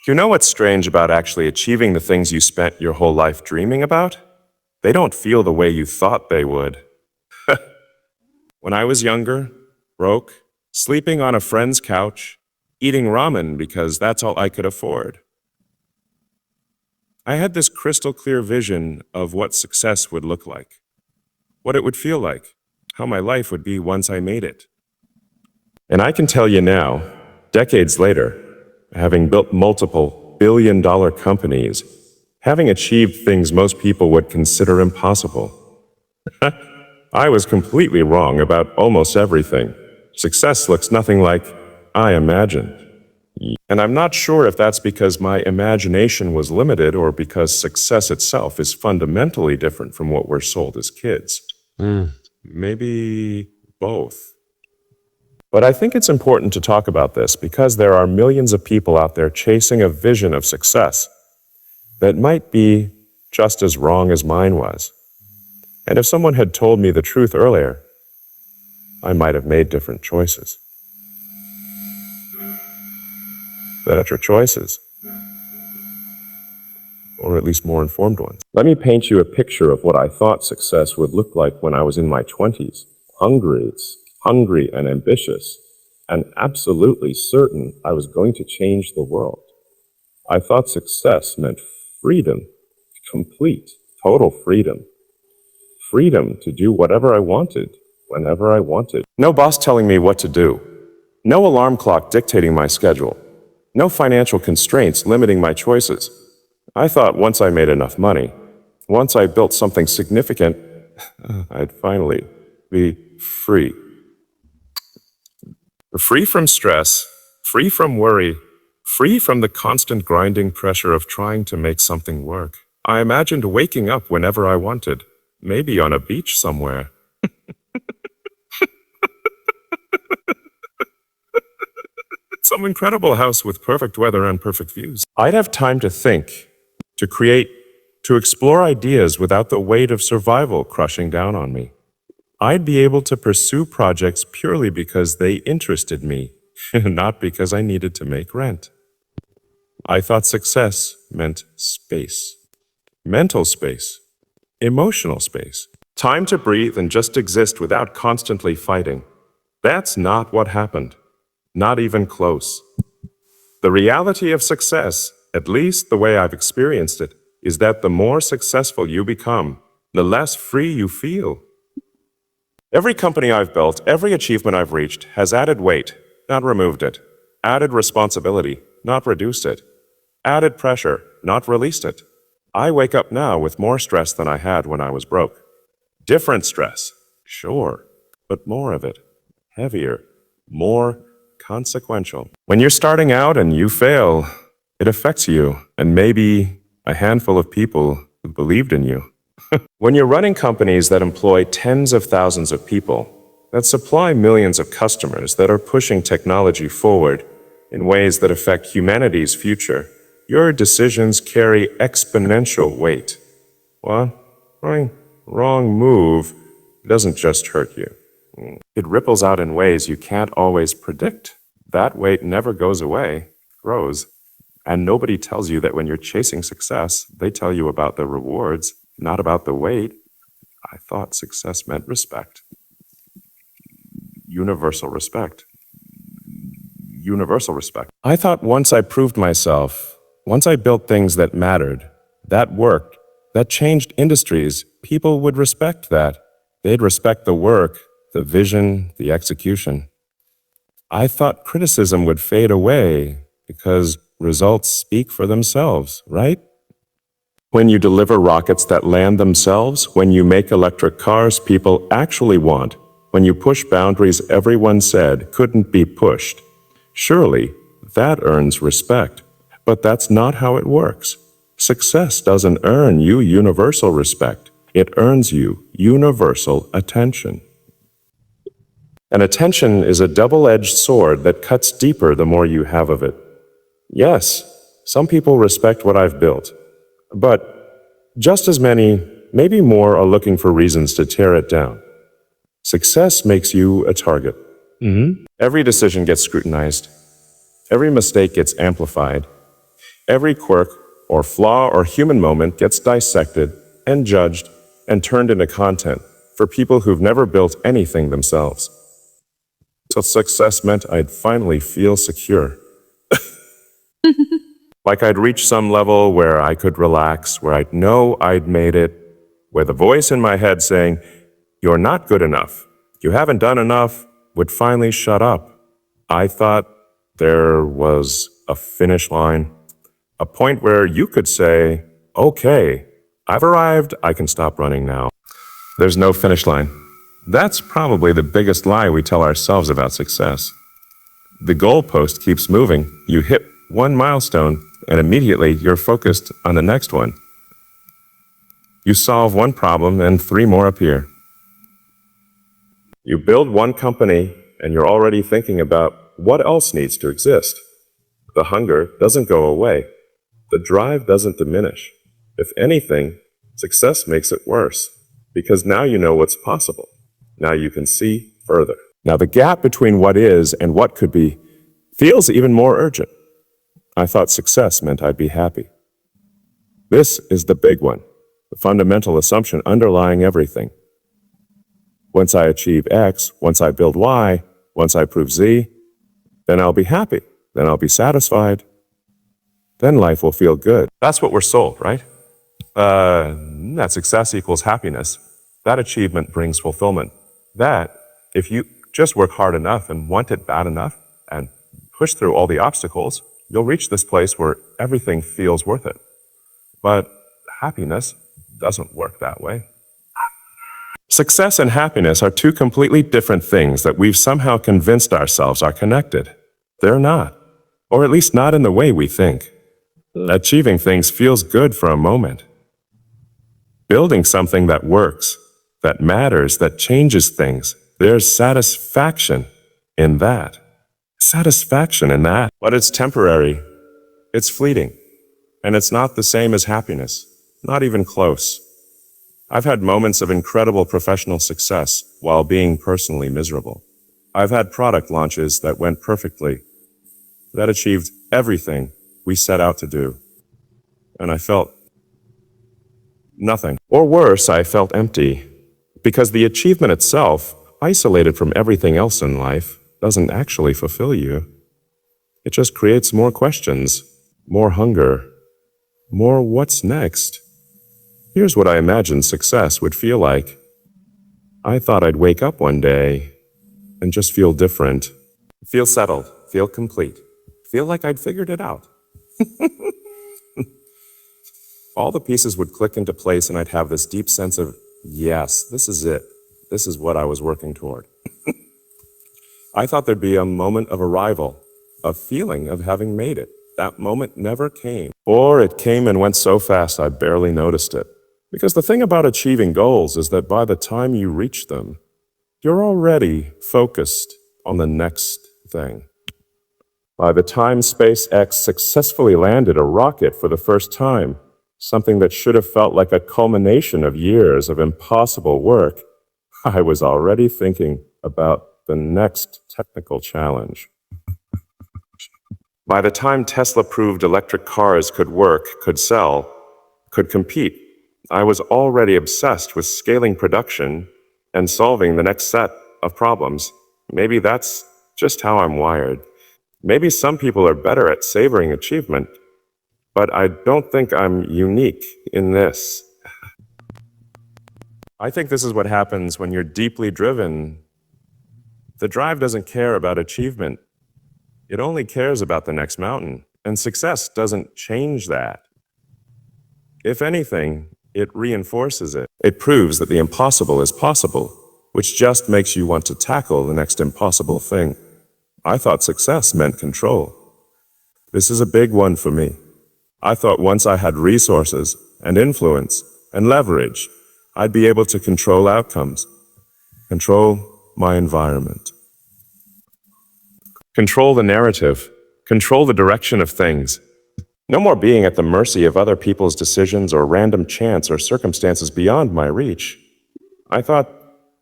You know what's strange about actually achieving the things you spent your whole life dreaming about? They don't feel the way you thought they would. When I was younger, broke, sleeping on a friend's couch, eating ramen because that's all I could afford, I had this crystal clear vision of what success would look like, what it would feel like, how my life would be once I made it. And I can tell you now, decades later, having built multiple billion-dollar companies, having achieved things most people would consider impossible, I was completely wrong about almost everything. Success looks nothing like I imagined. And I'm not sure if that's because my imagination was limited or because success itself is fundamentally different from what we're sold as kids. Maybe both. But I think it's important to talk about this because there are millions of people out there chasing a vision of success that might be just as wrong as mine was. And if someone had told me the truth earlier, I might have made different choices. Better choices. Or at least more informed ones. Let me paint you a picture of what I thought success would look like when I was in my 20s. Hungry and ambitious, and absolutely certain I was going to change the world. I thought success meant freedom, complete, total freedom. Freedom to do whatever I wanted, whenever I wanted. No boss telling me what to do. No alarm clock dictating my schedule. No financial constraints limiting my choices. I thought once I made enough money, once I built something significant, I'd finally be free. Free from stress, free from worry, free from the constant grinding pressure of trying to make something work. I imagined waking up whenever I wanted, maybe on a beach somewhere. Some incredible house with perfect weather and perfect views. I'd have time to think, to create, to explore ideas without the weight of survival crushing down on me. I'd be able to pursue projects purely because they interested me, not because I needed to make rent. I thought success meant space. Mental space. Emotional space. Time to breathe and just exist without constantly fighting. That's not what happened. Not even close. The reality of success, at least the way I've experienced it, is that the more successful you become, the less free you feel. Every company I've built, every achievement I've reached has added weight, not removed it. Added responsibility, not reduced it. Added pressure, not released it. I wake up now with more stress than I had when I was broke. Different stress, sure, but more of it. Heavier, more consequential. When you're starting out and you fail, it affects you and maybe a handful of people who believed in you. When you're running companies that employ tens of thousands of people, that supply millions of customers, that are pushing technology forward in ways that affect humanity's future, your decisions carry exponential weight. What? Wrong move doesn't just hurt you. It ripples out in ways you can't always predict. That weight never goes away, grows. And nobody tells you that when you're chasing success, they tell you about the rewards, not about the weight. I thought success meant respect. Universal respect. Universal respect. I thought once I proved myself, once I built things that mattered, that worked, that changed industries, people would respect that. They'd respect the work, the vision, the execution. I thought criticism would fade away because results speak for themselves, right? When you deliver rockets that land themselves, when you make electric cars people actually want, when you push boundaries everyone said couldn't be pushed, surely that earns respect. But that's not how it works. Success doesn't earn you universal respect. It earns you universal attention. And attention is a double-edged sword that cuts deeper the more you have of it. Yes, some people respect what I've built, but just as many, maybe more, are looking for reasons to tear it down. Success makes you a target. Every decision gets scrutinized. Every mistake gets amplified. Every quirk or flaw or human moment gets dissected and judged and turned into content for people who've never built anything themselves. So success meant I'd finally feel secure. Like I'd reached some level where I could relax, where I'd know I'd made it, where the voice in my head saying, "You're not good enough, you haven't done enough," would finally shut up. I thought there was a finish line, a point where you could say, "Okay, I've arrived, I can stop running now." There's no finish line. That's probably the biggest lie we tell ourselves about success. The goalpost keeps moving. You hit one milestone, and immediately you're focused on the next one. You solve one problem, and 3 more appear. You build one company, and you're already thinking about what else needs to exist. The hunger doesn't go away. The drive doesn't diminish. If anything, success makes it worse, because now you know what's possible. Now you can see further. Now the gap between what is and what could be feels even more urgent. I thought success meant I'd be happy. This is the big one, the fundamental assumption underlying everything. Once I achieve X, once I build Y, once I prove Z, then I'll be happy, then I'll be satisfied, then life will feel good. That's what we're sold, right? That success equals happiness. That achievement brings fulfillment. That, if you just work hard enough and want it bad enough and push through all the obstacles, you'll reach this place where everything feels worth it. But happiness doesn't work that way. Success and happiness are 2 completely different things that we've somehow convinced ourselves are connected. They're not, or at least not in the way we think. Achieving things feels good for a moment. Building something that works, that matters, that changes things, there's satisfaction in that. Satisfaction in that. But it's temporary. It's fleeting. And it's not the same as happiness. Not even close. I've had moments of incredible professional success while being personally miserable. I've had product launches that went perfectly, that achieved everything we set out to do. And I felt nothing. Or worse, I felt empty. Because the achievement itself, isolated from everything else in life, doesn't actually fulfill you. It just creates more questions, more hunger, more what's next. Here's what I imagined success would feel like. I thought I'd wake up one day and just feel different. Feel settled, feel complete, feel like I'd figured it out. All the pieces would click into place and I'd have this deep sense of, yes, this is it. This is what I was working toward. I thought there'd be a moment of arrival, a feeling of having made it. That moment never came. Or it came and went so fast I barely noticed it. Because the thing about achieving goals is that by the time you reach them, you're already focused on the next thing. By the time SpaceX successfully landed a rocket for the first time, something that should have felt like a culmination of years of impossible work, I was already thinking about the next technical challenge. By the time Tesla proved electric cars could work, could sell, could compete, I was already obsessed with scaling production and solving the next set of problems. Maybe that's just how I'm wired. Maybe some people are better at savoring achievement, but I don't think I'm unique in this. I think this is what happens when you're deeply driven. The drive doesn't care about achievement. It only cares about the next mountain. And success doesn't change that. If anything, it reinforces it. It proves that the impossible is possible, which just makes you want to tackle the next impossible thing. I thought success meant control. This is a big one for me. I thought once I had resources and influence and leverage, I'd be able to control outcomes, control my environment, control the narrative, control the direction of things. No more being at the mercy of other people's decisions or random chance or circumstances beyond my reach. I thought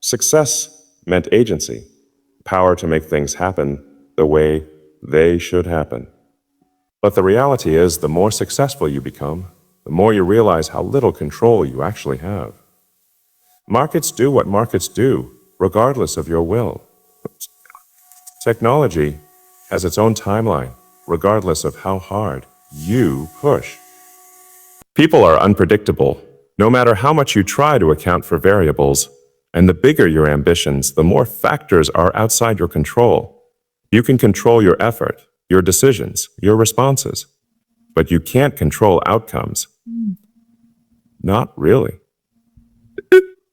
success meant agency, power to make things happen the way they should happen. But the reality is, the more successful you become, the more you realize how little control you actually have. Markets do what markets do, regardless of your will. Technology has its own timeline, regardless of how hard you push. People are unpredictable, no matter how much you try to account for variables, and the bigger your ambitions, the more factors are outside your control. You can control your effort, your decisions, your responses, but you can't control outcomes. Not really.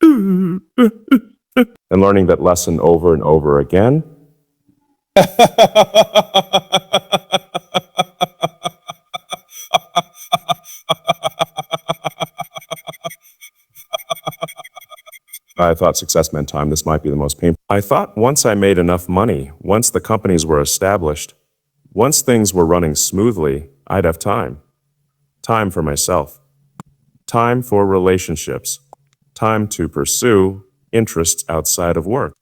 And learning that lesson over and over again. I thought success meant time. This might be the most painful. I thought once I made enough money, once the companies were established, once things were running smoothly, I'd have time. Time for myself. Time for relationships. Time to pursue interests outside of work.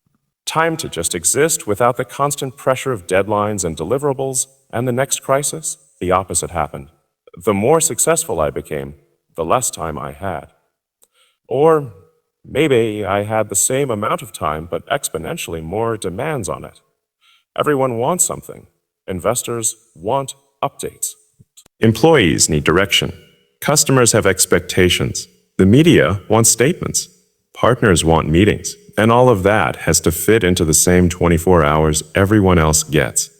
Time to just exist without the constant pressure of deadlines and deliverables. And the next crisis, the opposite happened. The more successful I became, the less time I had. Or maybe I had the same amount of time, but exponentially more demands on it. Everyone wants something. Investors want updates. Employees need direction. Customers have expectations. The media wants statements. Partners want meetings. And all of that has to fit into the same 24 hours everyone else gets.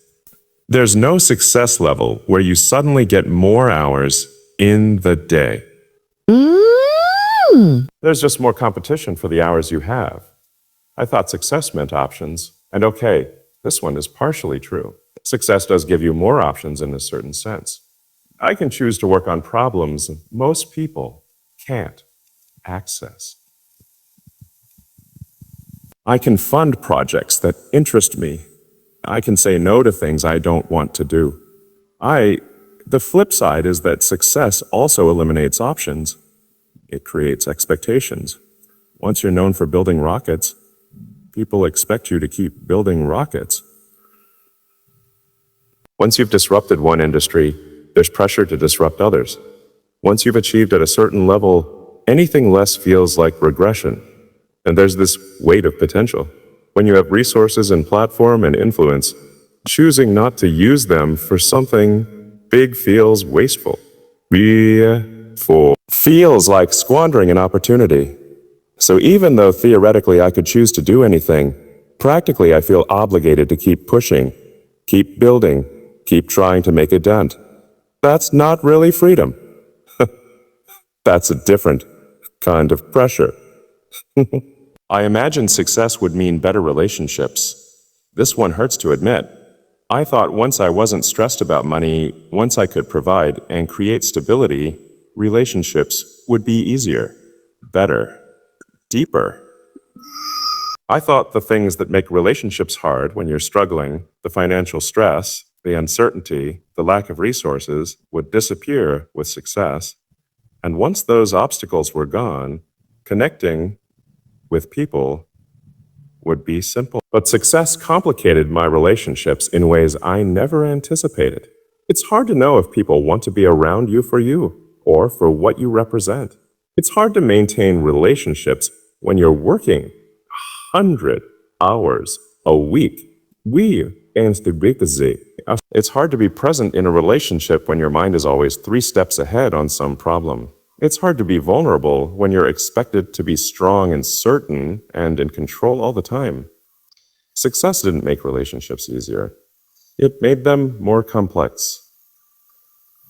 There's no success level where you suddenly get more hours in the day. There's just more competition for the hours you have. I thought success meant options, and okay, this one is partially true. Success does give you more options in a certain sense. I can choose to work on problems most people can't access. I can fund projects that interest me. I can say no to things I don't want to do. The flip side is that success also eliminates options. It creates expectations. Once you're known for building rockets, people expect you to keep building rockets. Once you've disrupted one industry, there's pressure to disrupt others. Once you've achieved at a certain level, anything less feels like regression. And there's this weight of potential. When you have resources and platform and influence, choosing not to use them for something big feels wasteful. Feels like squandering an opportunity. So even though theoretically I could choose to do anything, practically I feel obligated to keep pushing, keep building, keep trying to make a dent. That's not really freedom. That's a different kind of pressure. I imagine success would mean better relationships. This one hurts to admit. I thought once I wasn't stressed about money, once I could provide and create stability, relationships would be easier, better, deeper. I thought the things that make relationships hard when you're struggling, the financial stress, the uncertainty, the lack of resources, would disappear with success. And once those obstacles were gone, connecting with people would be simple. But success complicated my relationships in ways I never anticipated. It's hard to know if people want to be around you or for what you represent. It's hard to maintain relationships when you're working 100 hours a week. It's hard to be present in a relationship when your mind is always 3 steps ahead on some problem. It's hard to be vulnerable when you're expected to be strong and certain and in control all the time. Success didn't make relationships easier. It made them more complex,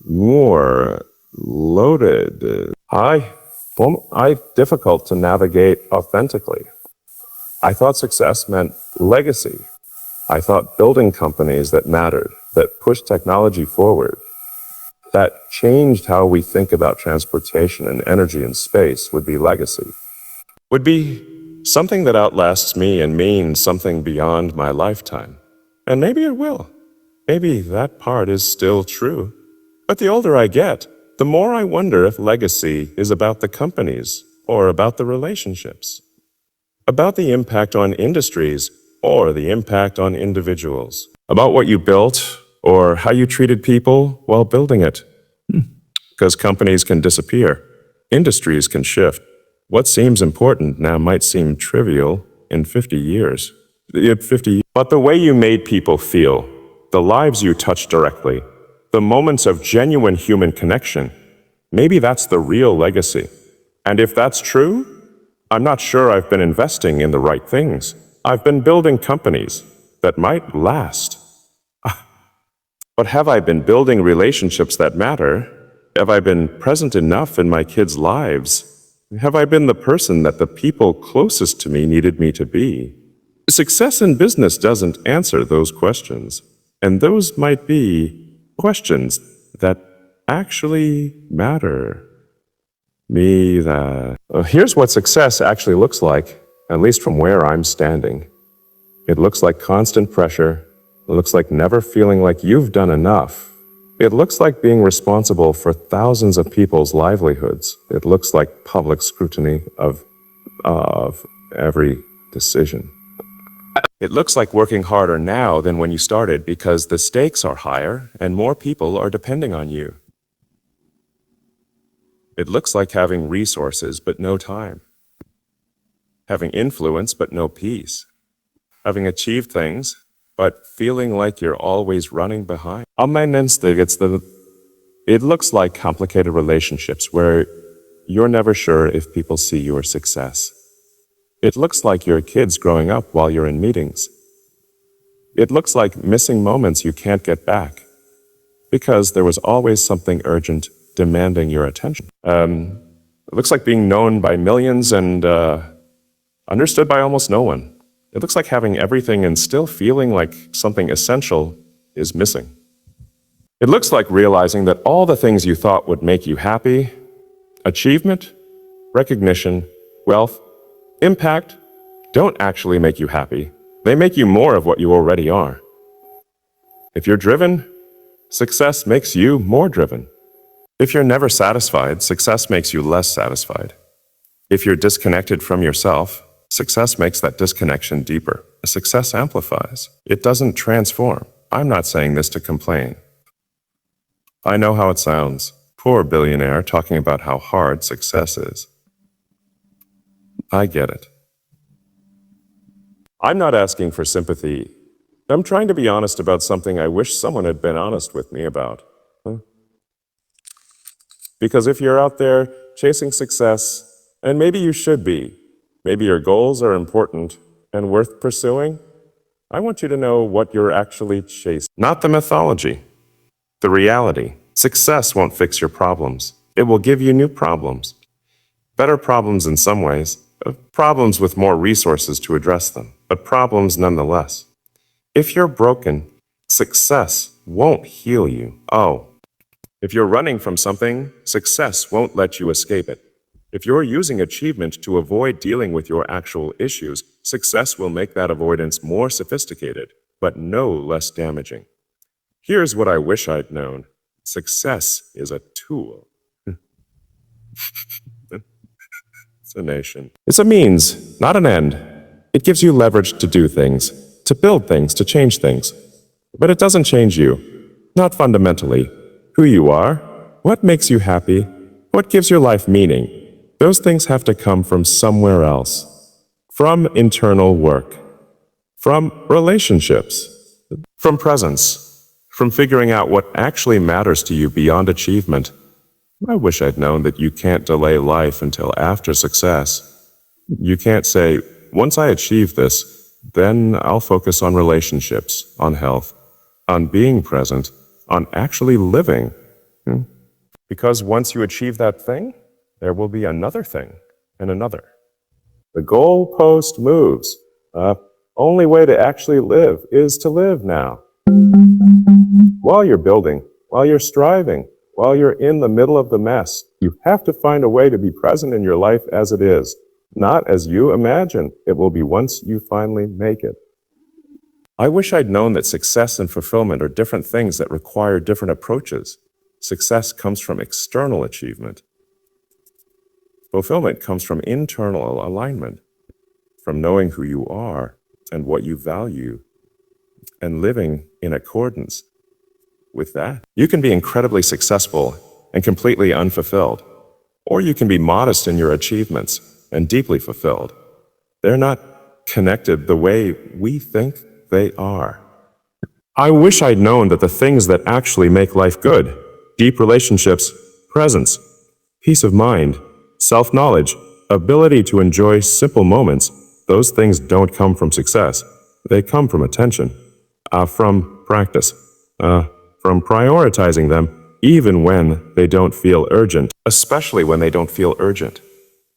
more loaded. Difficult to navigate authentically. I thought success meant legacy. I thought building companies that mattered, that pushed technology forward, that changed how we think about transportation and energy and space would be legacy. Would be something that outlasts me and means something beyond my lifetime. And maybe it will. Maybe that part is still true. But the older I get, the more I wonder if legacy is about the companies or about the relationships, about the impact on industries or the impact on individuals, about what you built or how you treated people while building it. Because companies can disappear, industries can shift. What seems important now might seem trivial in 50 years. But the way you made people feel, the lives you touched directly, the moments of genuine human connection, maybe that's the real legacy. And if that's true, I'm not sure I've been investing in the right things. I've been building companies that might last. But have I been building relationships that matter? Have I been present enough in my kids' lives? Have I been the person that the people closest to me needed me to be? Success in business doesn't answer those questions, and those might be questions that actually matter. Here's what success actually looks like, at least from where I'm standing. It looks like constant pressure. It looks like never feeling like you've done enough. It looks like being responsible for thousands of people's livelihoods. It looks like public scrutiny of every decision. It looks like working harder now than when you started because the stakes are higher and more people are depending on you. It looks like having resources but no time. Having influence but no peace. Having achieved things but feeling like you're always running behind. It looks like complicated relationships where you're never sure if people see your success. It looks like your kids growing up while you're in meetings. It looks like missing moments you can't get back because there was always something urgent demanding your attention. It looks like being known by millions and understood by almost no one. It looks like having everything and still feeling like something essential is missing. It looks like realizing that all the things you thought would make you happy, achievement, recognition, wealth, impact, don't actually make you happy. They make you more of what you already are. If you're driven, success makes you more driven. If you're never satisfied, success makes you less satisfied. If you're disconnected from yourself, success makes that disconnection deeper. Success amplifies. It doesn't transform. I'm not saying this to complain. I know how it sounds. Poor billionaire talking about how hard success is. I get it. I'm not asking for sympathy. I'm trying to be honest about something I wish someone had been honest with me about. Because if you're out there chasing success, and maybe you should be, maybe your goals are important and worth pursuing, I want you to know what you're actually chasing. Not the mythology, the reality. Success won't fix your problems. It will give you new problems. Better problems in some ways, problems with more resources to address them, but problems nonetheless. If you're broken, success won't heal you. If you're running from something, success won't let you escape it. If you're using achievement to avoid dealing with your actual issues, success will make that avoidance more sophisticated, but no less damaging. Here's what I wish I'd known. Success is a tool. It's a nation. It's a means, not an end. It gives you leverage to do things, to build things, to change things. But it doesn't change you. Not fundamentally. Who you are, what makes you happy, what gives your life meaning. Those things have to come from somewhere else. From internal work. From relationships. From presence. From figuring out what actually matters to you beyond achievement. I wish I'd known that you can't delay life until after success. You can't say, once I achieve this, then I'll focus on relationships, on health, on being present, on actually living. Because once you achieve that thing, there will be another thing and another. The goalpost moves. Only way to actually live is to live now. While you're building, while you're striving, while you're in the middle of the mess, you have to find a way to be present in your life as it is, not as you imagine it will be once you finally make it. I wish I'd known that success and fulfillment are different things that require different approaches. Success comes from external achievement. Fulfillment comes from internal alignment, from knowing who you are and what you value, and living in accordance with that. You can be incredibly successful and completely unfulfilled, or you can be modest in your achievements and deeply fulfilled. They're not connected the way we think they are. I wish I'd known that the things that actually make life good, deep relationships, presence, peace of mind, self-knowledge, ability to enjoy simple moments, those things don't come from success. They come from attention, from practice, from prioritizing them, even when they don't feel urgent, especially when they don't feel urgent,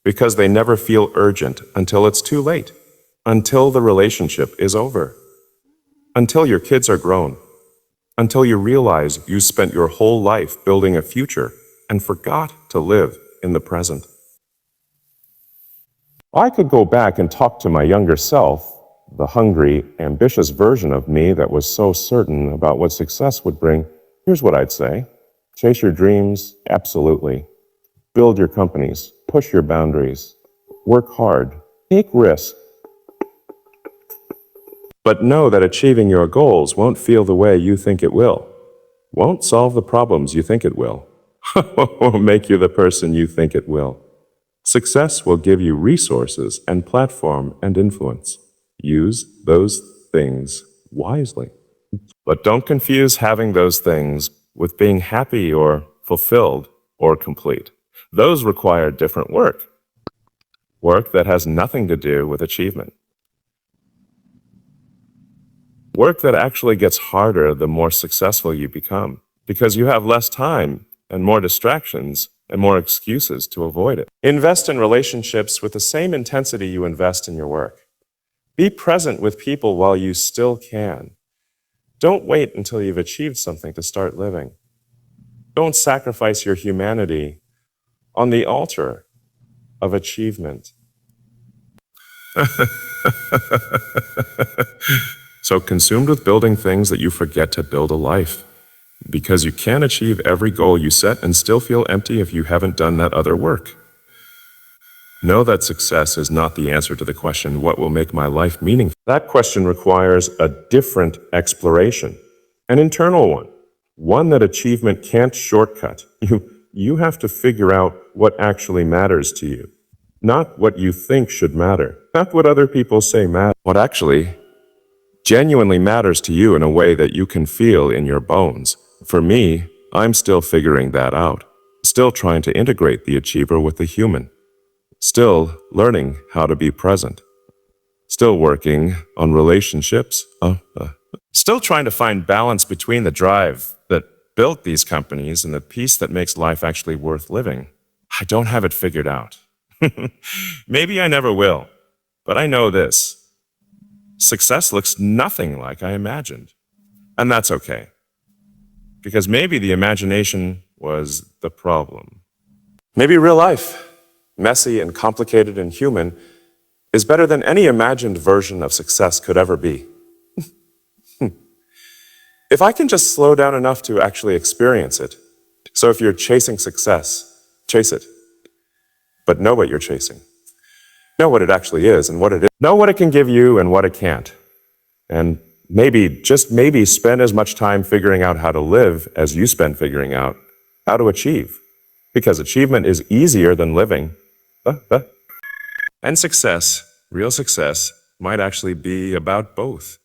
because they never feel urgent until it's too late, until the relationship is over, until your kids are grown, until you realize you spent your whole life building a future and forgot to live in the present. I could go back and talk to my younger self, the hungry, ambitious version of me that was so certain about what success would bring. Here's what I'd say. Chase your dreams, absolutely. Build your companies, push your boundaries, work hard, take risks. But know that achieving your goals won't feel the way you think it will, won't solve the problems you think it will, or make you the person you think it will. Success will give you resources and platform and influence. Use those things wisely. But don't confuse having those things with being happy or fulfilled or complete. Those require different work. Work that has nothing to do with achievement. Work that actually gets harder the more successful you become, because you have less time and more distractions and more excuses to avoid it. Invest in relationships with the same intensity you invest in your work. Be present with people while you still can. Don't wait until you've achieved something to start living. Don't sacrifice your humanity on the altar of achievement. So consumed with building things that you forget to build a life, because you can't achieve every goal you set and still feel empty if you haven't done that other work. Know that success is not the answer to the question, what will make my life meaningful? That question requires a different exploration, an internal one that achievement can't shortcut. You have to figure out what actually matters to you, not what you think should matter, not what other people say matters, what actually genuinely matters to you in a way that you can feel in your bones. For me, I'm still figuring that out, still trying to integrate the achiever with the human, still learning how to be present, still working on relationships, still trying to find balance between the drive that built these companies and the peace that makes life actually worth living. I don't have it figured out. Maybe I never will, but I know this. Success looks nothing like I imagined. And that's okay. Because maybe the imagination was the problem. Maybe real life, messy and complicated and human, is better than any imagined version of success could ever be. If I can just slow down enough to actually experience it. So if you're chasing success, chase it. But know what you're chasing. Know what it actually is and what it is. Know what it can give you and what it can't. And maybe, just maybe, spend as much time figuring out how to live as you spend figuring out how to achieve. Because achievement is easier than living. And success, real success, might actually be about both.